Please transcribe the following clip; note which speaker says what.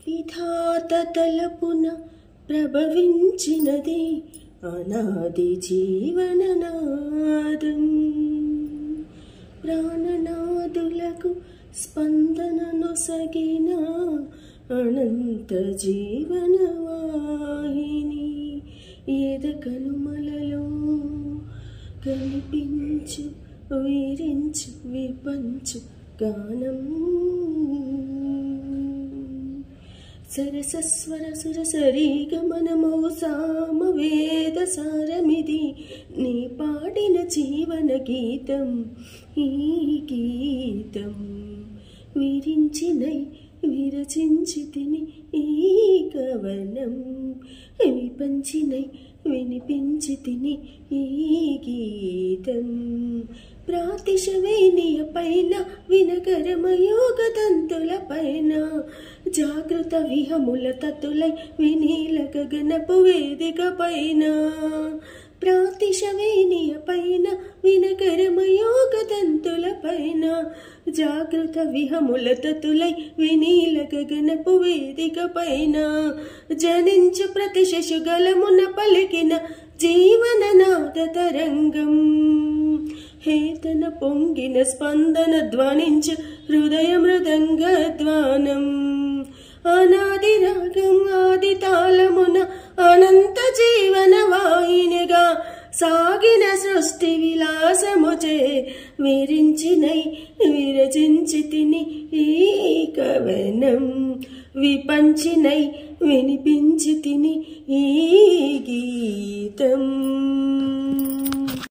Speaker 1: విధాత తలపున ప్రభవించినది అనాది జీవననాదం. ప్రాణనాదులకు స్పందననొసగిన అనంత జీవనవాహిని. ఎదకనుమలలో కనిపించు వీరించు విపంచు గానం. సరసస్వర సురసరీగమనమౌ సామవేద సారమిది నీ పాడిన జీవన గీతం. ఈ గీతం విరించినై విరచించి తిని ఈ కవనం. విపంచినై వినిపించి తిని ఈ గీతం. ప్రాతిశవేనియ పైన వినకరమయోగ తంతుల పైన జాగృత విహముల తతులై వినీల గగనపు వేదిక పైన. ప్రాతిశవేనియ పైన వినకరమయోగ తంతుల పైన జాగృత విహముల తతులై వినీల గగనపు వేదిక పైన. జనించు ప్రతి శశుగలమున పలికిన జీవననాద తరంగం. హేతన పొంగిన స్పందన ధ్వనించు హృదయ మృదంగ ధ్వానం. అనాది రాగం ఆది తాళమున అనంత జీవన వాహినిగా సాగిన సృష్టి విలాసముచే విరించినై విరచించి తిని ఈ కవనం. విపంచినై వినిపించి తిని ఈ గీతం.